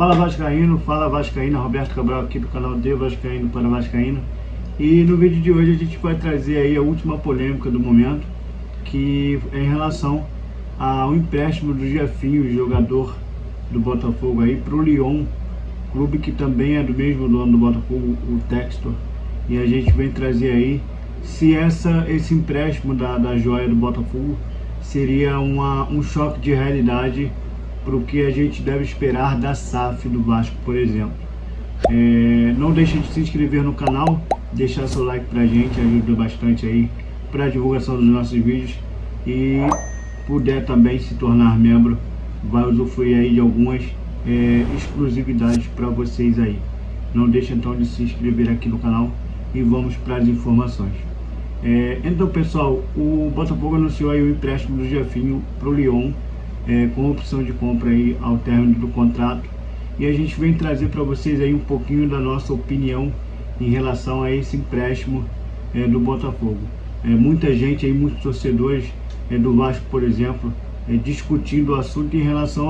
Fala Vascaíno, fala Vascaína, Roberto Cabral aqui do canal de Vascaíno para Vascaíno. E no vídeo de hoje a gente vai trazer aí a última polêmica do momento, que é em relação ao empréstimo do Jefinho, jogador do Botafogo aí, para o Lyon, clube que também é do mesmo dono do Botafogo, o Textor. E a gente vem trazer aí se esse empréstimo da joia do Botafogo seria um choque de realidade para o que a gente deve esperar da SAF do Vasco, por exemplo. Não deixe de se inscrever no canal, deixar seu like pra gente, ajuda bastante aí para a divulgação dos nossos vídeos, e puder também se tornar membro, vai usufruir aí de algumas exclusividades para vocês aí. Não deixe então de se inscrever aqui no canal e vamos para as informações. Então pessoal, o Botafogo anunciou aí o empréstimo do Jefinho para o Lyon, com opção de compra aí ao término do contrato, e a gente vem trazer para vocês aí um pouquinho da nossa opinião em relação a esse empréstimo do Botafogo. Muita gente aí, muitos torcedores do Vasco, por exemplo, discutindo o assunto em relação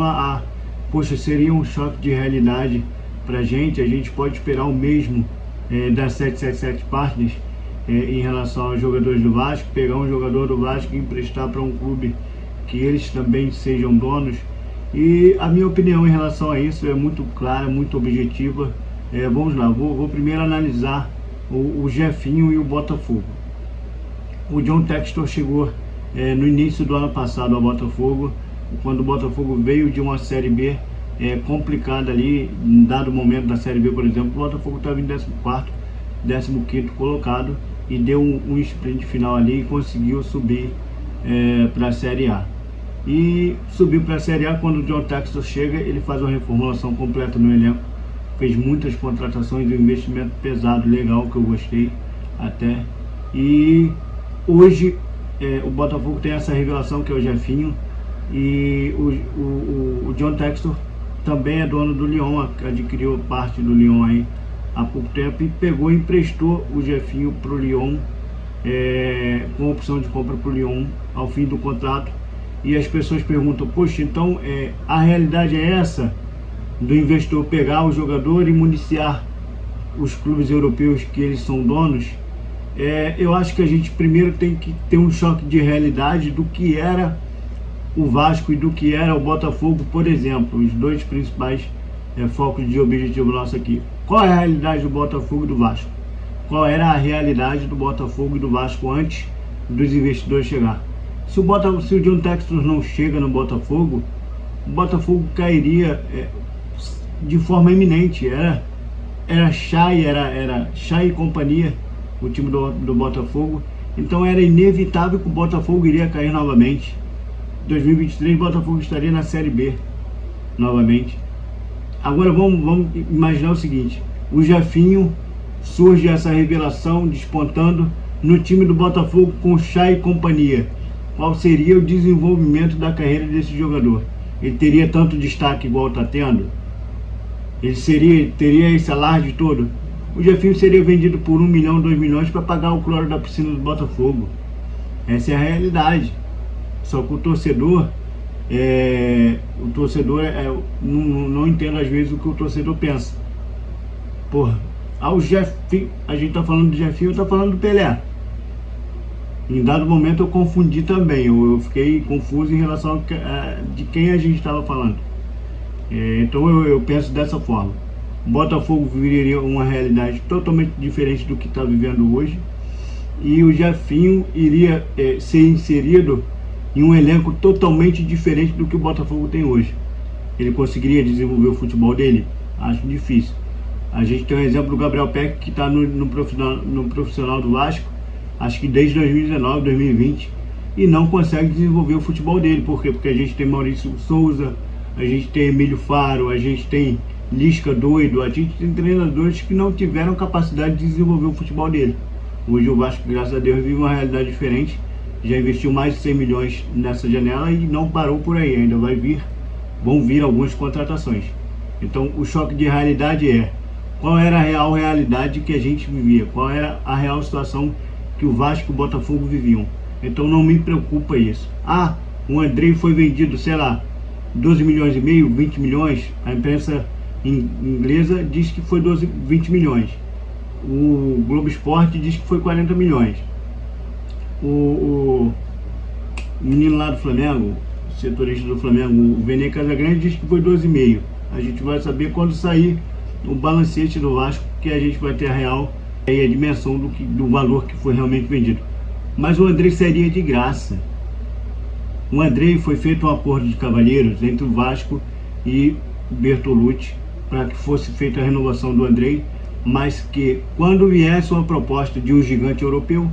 poxa, seria um choque de realidade para a gente pode esperar o mesmo da 777 Partners em relação aos jogadores do Vasco, pegar um jogador do Vasco e emprestar para um clube que eles também sejam donos. E a minha opinião em relação a isso é muito clara, muito objetiva. Vamos lá, vou primeiro analisar o Jefinho e o Botafogo. O John Textor chegou no início do ano passado ao Botafogo, quando o Botafogo veio de uma Série B complicada ali, em dado momento da Série B, por exemplo, o Botafogo estava em 14º, 15º colocado, e deu um sprint final ali e conseguiu subir para a Série A. E subiu para a Série A. Quando o John Textor chega, ele faz uma reformulação completa no elenco, fez muitas contratações, um investimento pesado, legal, que eu gostei até. E hoje o Botafogo tem essa revelação que é o Jefinho, e o John Textor também é dono do Lyon, adquiriu parte do Lyon aí há pouco tempo, e pegou e emprestou o Jefinho para o Lyon, com opção de compra para o Lyon ao fim do contrato. E as pessoas perguntam, poxa, então a realidade é essa, do investidor pegar o jogador e municiar os clubes europeus que eles são donos? Eu acho que a gente primeiro tem que ter um choque de realidade do que era o Vasco e do que era o Botafogo, por exemplo, os dois principais focos de objetivo nosso aqui. Qual é a realidade do Botafogo e do Vasco? Qual era a realidade do Botafogo e do Vasco antes dos investidores chegar? Se o John Textor não chega no Botafogo, o Botafogo cairia de forma iminente. Era Chay e companhia, o time do Botafogo. Então era inevitável que o Botafogo iria cair novamente. Em 2023 o Botafogo estaria na Série B novamente. Agora vamos imaginar o seguinte: o Jefinho, surge essa revelação despontando no time do Botafogo com Chay e companhia. Qual seria o desenvolvimento da carreira desse jogador? Ele teria tanto destaque igual está tendo? Ele teria esse alarde todo? O Jefinho seria vendido por 1 milhão, 2 milhões para pagar o cloro da piscina do Botafogo. Essa é a realidade. Só que o torcedor não entende às vezes o que o torcedor pensa. Porra, o Jefinho, a gente tá falando do Jefinho, eu tô falando do Pelé. Em dado momento eu confundi também, eu fiquei confuso em relação de quem a gente estava falando. Então eu penso dessa forma: o Botafogo viveria uma realidade totalmente diferente do que está vivendo hoje, e o Jefinho iria ser inserido em um elenco totalmente diferente do que o Botafogo tem hoje. Ele conseguiria desenvolver o futebol dele? Acho difícil. A gente tem o exemplo do Gabriel Peck, que está no profissional do Vasco, acho que desde 2019, 2020, e não consegue desenvolver o futebol dele. Por quê? Porque a gente tem Maurício Souza, a gente tem Emílio Faro, a gente tem Lisca doido, a gente tem treinadores que não tiveram capacidade de desenvolver o futebol dele. Hoje o Vasco, graças a Deus, vive uma realidade diferente, já investiu mais de 100 milhões nessa janela e não parou por aí, ainda vão vir algumas contratações. Então o choque de realidade qual era a real realidade que a gente vivia, qual era a real situação que o Vasco e o Botafogo viviam. Então não me preocupa isso. O Andrei foi vendido, sei lá, 12 milhões e meio, 20 milhões, a imprensa inglesa diz que foi 20 milhões. O Globo Esporte diz que foi 40 milhões. O menino lá do Flamengo, setorista do Flamengo, o Vene Casagrande, diz que foi 12,5. A gente vai saber quando sair o balancete do Vasco, que a gente vai ter a real e a dimensão do valor que foi realmente vendido. Mas o Andrei seria de graça. O Andrei foi feito um acordo de cavalheiros entre o Vasco e o Bertolucci para que fosse feita a renovação do Andrei, mas que quando viesse uma proposta de um gigante europeu,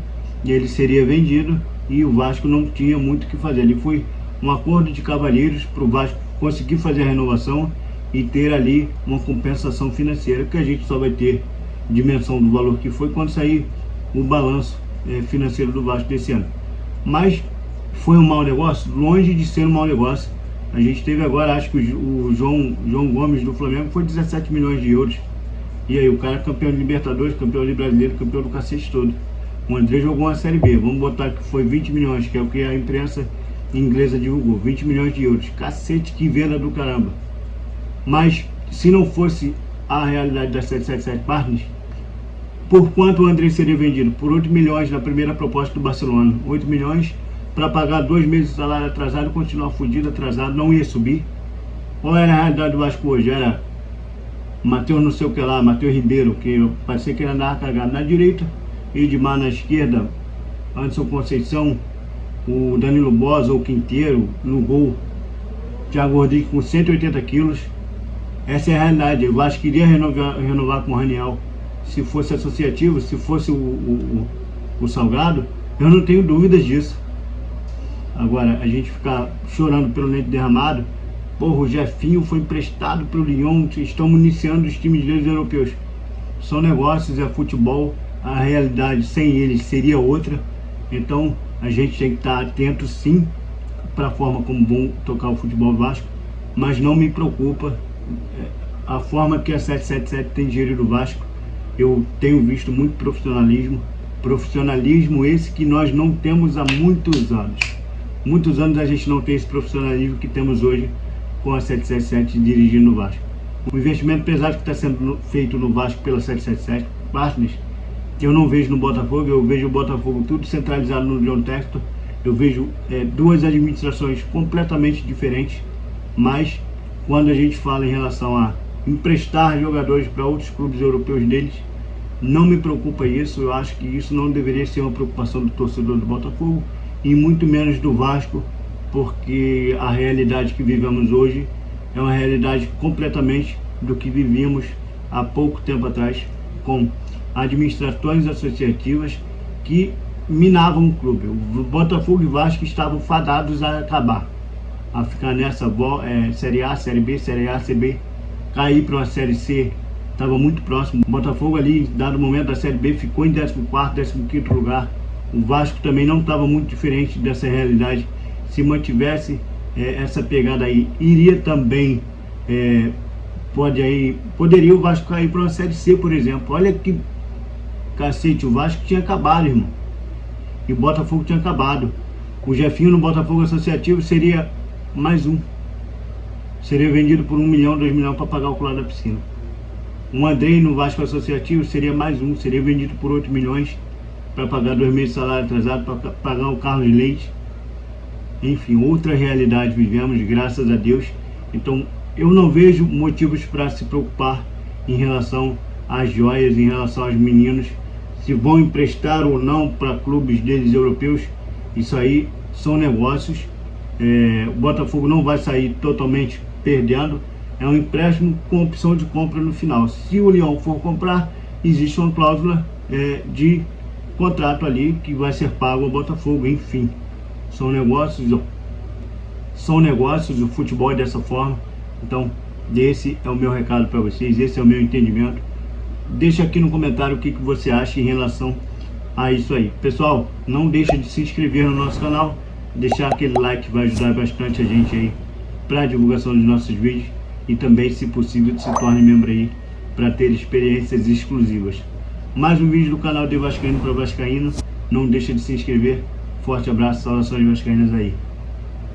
ele seria vendido e o Vasco não tinha muito o que fazer. Ele foi um acordo de cavalheiros para o Vasco conseguir fazer a renovação e ter ali uma compensação financeira, que a gente só vai ter dimensão do valor que foi quando sair o balanço financeiro do Vasco desse ano. Mas foi um mau negócio? Longe de ser um mau negócio. A gente teve agora, acho que o João Gomes do Flamengo foi 17 milhões de euros. E aí o cara é campeão de Libertadores, campeão de Brasileiro, campeão do cacete todo. O André jogou uma Série B, vamos botar que foi 20 milhões, que é o que a imprensa inglesa divulgou, 20 milhões de euros. Cacete, que venda do caramba. Mas se não fosse a realidade da 777 Partners, por quanto o André seria vendido? Por 8 milhões na primeira proposta do Barcelona. 8 milhões para pagar 2 meses de salário atrasado, continuar fudido, atrasado, não ia subir. Qual era a realidade do Vasco hoje? Era Matheus não sei o que lá, Matheus Ribeiro, que parecia que ele andava cagado na direita, Edmar na esquerda, Anderson Conceição, o Danilo Bosa, o Quinteiro no gol, Thiago Rodrigues com 180 quilos. Essa é a realidade. O Vasco queria renovar com o Raniel. Se fosse associativo, se fosse o Salgado, eu não tenho dúvidas disso. Agora, a gente ficar chorando pelo leite derramado, porra, o Jefinho foi emprestado pelo Lyon, estão municiando os times deles europeus. São negócios, é futebol, a realidade sem eles seria outra. Então, a gente tem que estar atento sim para a forma como vão tocar o futebol Vasco, mas não me preocupa a forma que a 777 tem gerido o Vasco. Eu tenho visto muito profissionalismo esse que nós não temos há muitos anos. Muitos anos a gente não tem esse profissionalismo que temos hoje com a 777 dirigindo o Vasco. O investimento pesado que está sendo feito no Vasco pela 777 Partners, que eu não vejo no Botafogo. Eu vejo o Botafogo tudo centralizado no John Textor. Eu vejo duas administrações completamente diferentes, mas quando a gente fala em relação a emprestar jogadores para outros clubes europeus deles, não me preocupa isso. Eu acho que isso não deveria ser uma preocupação do torcedor do Botafogo e muito menos do Vasco, porque a realidade que vivemos hoje é uma realidade completamente do que vivíamos há pouco tempo atrás, com administrações associativas que minavam o clube. O Botafogo e o Vasco estavam fadados a acabar, a ficar nessa Série A, Série B, Série A, Série B, cair para uma Série C. Estava muito próximo. O Botafogo ali, dado momento da Série B, ficou em 14º, 15º lugar. O Vasco também não estava muito diferente dessa realidade. Se mantivesse essa pegada aí, iria também, poderia o Vasco cair para uma Série C, por exemplo. Olha que cacete, o Vasco tinha acabado, irmão. E o Botafogo tinha acabado. O Jefinho no Botafogo Associativo seria mais um. Seria vendido por 1 milhão, 2 milhões para pagar o colar da piscina. Um Andrei no Vasco Associativo seria mais um. Seria vendido por 8 milhões para pagar 2 meses de salário atrasado, para pagar o Carlos Leite. Enfim, outra realidade vivemos, graças a Deus. Então, eu não vejo motivos para se preocupar em relação às joias, em relação aos meninos, se vão emprestar ou não para clubes deles europeus. Isso aí são negócios. O Botafogo não vai sair totalmente perdendo. É um empréstimo com opção de compra no final. Se o Lyon for comprar, existe uma cláusula de contrato ali que vai ser pago ao Botafogo. Enfim, são negócios, o futebol é dessa forma. Então, esse é o meu recado para vocês, esse é o meu entendimento. Deixa aqui no comentário o que você acha em relação a isso aí. Pessoal, não deixa de se inscrever no nosso canal, deixar aquele like que vai ajudar bastante a gente aí para a divulgação dos nossos vídeos, e também, se possível, se torne membro aí para ter experiências exclusivas. Mais um vídeo do canal de Vascaíno para Vascaíno. Não deixa de se inscrever. Forte abraço, saudações vascaínas aí.